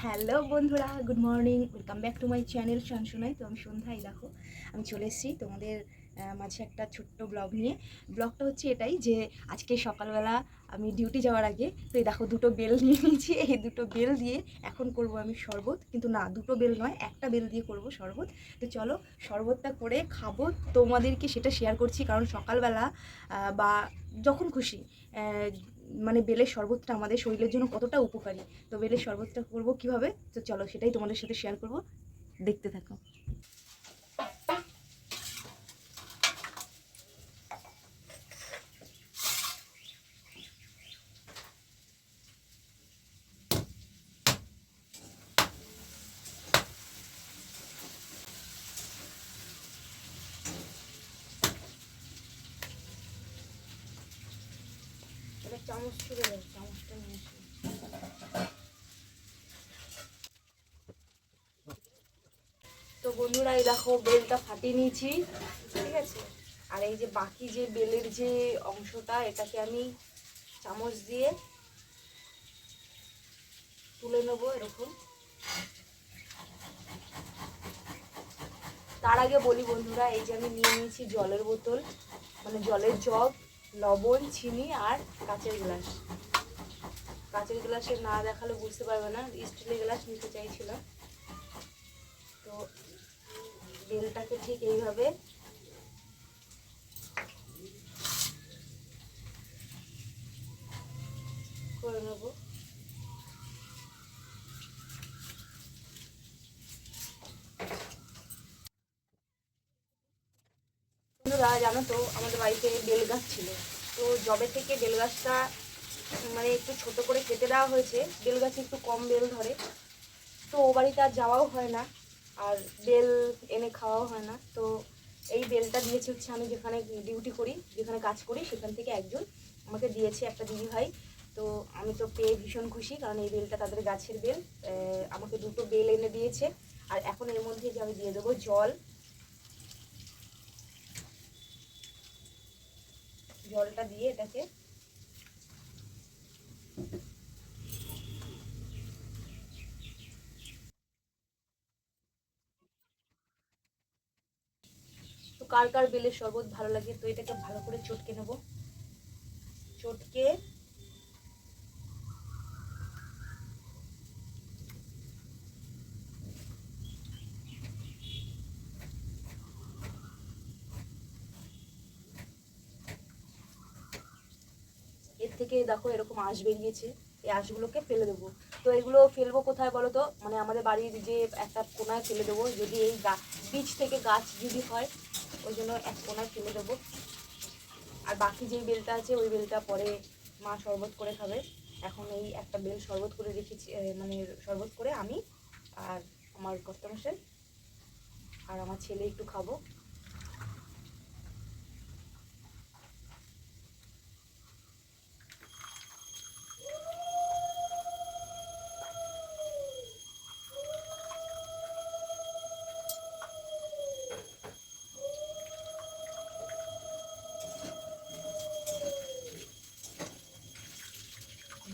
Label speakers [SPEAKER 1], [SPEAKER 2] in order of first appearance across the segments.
[SPEAKER 1] Hello বন্ধুরা, good morning, welcome back to my channel শানশোনাই। তো আমি সন্ধ্যায় দেখো আমি চলে এসেছি তোমাদের মাঝে একটা ছোট্ট ব্লগ নিয়ে। ব্লগটা হচ্ছে এটাই যে আজকে সকালবেলা আমি ডিউটি যাওয়ার আগে তো এই দেখো দুটো বেল নিয়ে নিয়েছি। এই দুটো বেল দিয়ে এখন করব আমি শরবত, কিন্তু না, দুটো বেল নয়, একটা বেল দিয়ে করব শরবত। তো চলো শরবতটা করে খাবো, তোমাদেরকে সেটা শেয়ার করছি। কারণ সকালবেলা বা যখন খুশি মানে বেলের শরবতটা আমাদের শরীরের জন্য কতটা উপকারী। তো বেলের শরবতটা করবো কিভাবে, তো চলো সেটাই তোমাদের সাথে শেয়ার করব, দেখতে থাকো। এটা চামচ ছুড়ে দেয়, চামচটা নিয়ে আসি। তো বন্ধুরা এই দেখো বেলটা ফাটিয়ে নিয়েছি, ঠিক আছে। আর এই যে বাকি যে বেলের যে অংশটা, এটাকে আমি চামচ দিয়ে তুলে নেবো এরকম। তার আগে বলি বন্ধুরা, এই যে আমি নিয়ে নিয়েছি জলের বোতল, মানে জলের জগ, লবণ, চিনি আর কাঁচের গ্লাস। কাঁচের গ্লাসে না দেখালে বুঝতে পারবে না, স্টিলের গ্লাস নিতে চাইছিলাম। তো বেলটাকে ঠিক এইভাবে করে নেব। বন্ধুরা জানো তো, আমাদের বাড়িতে বেল গাছ ছিল। তো জবে থেকে বেল গাছটা মানে একটু ছোট করে কেটে দেওয়া হয়েছে, বেল গাছে একটু কম বেল ধরে। তো ও বাড়িতে আর যাওয়াও হয় না, আর বেল এনে খাওয়াও হয় না। তো এই বেলটা দিয়েছে হচ্ছে, আমি যেখানে ডিউটি করি, যেখানে কাজ করি, সেখান থেকে একজন আমাকে দিয়েছে, একটা দিদি ভাই। তো আমি তো পেয়ে ভীষণ খুশি, কারণ এই বেলটা তাদের গাছের বেল। আমাকে দুটো বেল এনে দিয়েছে। আর এখন এর মধ্যে যে আমি দিয়ে দেবো জল, জলটা দিয়ে এটাকে তো কার কার বেলের শরবত ভালো লাগে, তো এটাকে ভালো করে চটকে নেব। চটকে এর থেকে দেখো এরকম আঁশ বেরিয়েছে, এই আঁশগুলোকে ফেলে দেবো। তো এগুলো ফেলবো কোথায় বলো তো, মানে আমাদের বাড়ির যে একটা কোনায় ফেলে দেবো, যদি এই বীজ থেকে গাছ যদি হয়, ওই জন্য এক কোনায় ফেলে দেবো। আর বাকি যেই বেলটা আছে ওই বেলটা পরে মা শরবত করে খাবে। এখন এই একটা বেল শরবত করে রেখেছি, মানে শরবত করে আমি আর আমার কর্তামশাই আর আমার ছেলে একটু খাবো।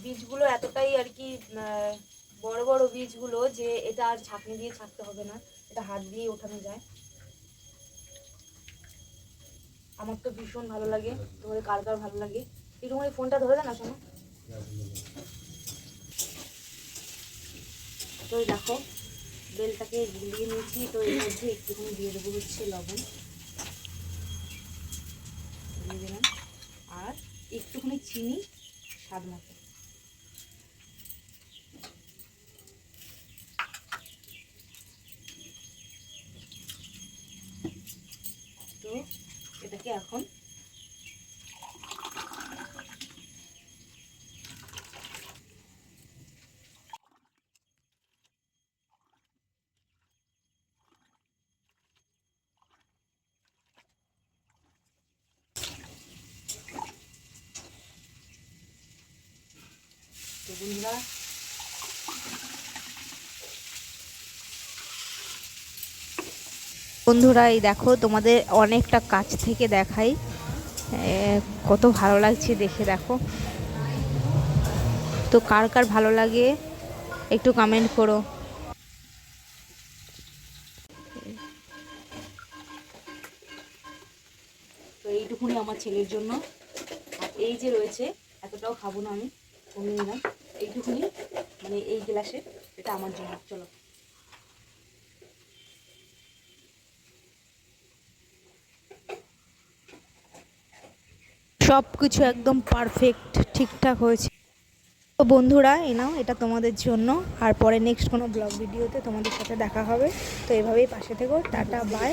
[SPEAKER 1] বীজগুলো এতটাই আর কি বড় বড় বীজগুলো, যে এটা আর ছাঁকনি দিয়ে ছাঁকতে হবে না, এটা হাত দিয়ে ওঠানো যায়। আমার তো ভীষণ ভালো লাগে, তোমাদের কার কার ভালো লাগে। একটু মানে ফোনটা ধরে দেন না শোনো। তো দেখো বেলটাকে গুলিয়ে নিয়েছি, তো এর মধ্যে একটুখানি দিয়ে দেবো হচ্ছে লবণ, দিয়ে দিলাম। আর একটুখানি চিনি স্বাদ মতো। তো এটাকে এখন তো বন্ধুরা বন্ধুরা এই দেখো তোমাদের অনেকটা কাছ থেকে দেখাই, কত ভালো লাগছে দেখে, দেখো। তো কার কার ভালো লাগে একটু কমেন্ট করো। তো এইটুকুনি আমার ছেলের জন্য, আর এই যে রয়েছে এতটাও খাবো না আমি, কমিয়ে নিলাম এইটুকুনি, মানে এই গ্লাসে, এটা আমার জন্য। চলো সব কিছু একদম পারফেক্ট ঠিকঠাক হয়েছে। তো বন্ধুরা এ নাও, এটা তোমাদের জন্য। আর পরে নেক্সট কোনো ব্লগ ভিডিওতে তোমাদের সাথে দেখা হবে। তো এভাবেই পাশে থেকো। Tata bye.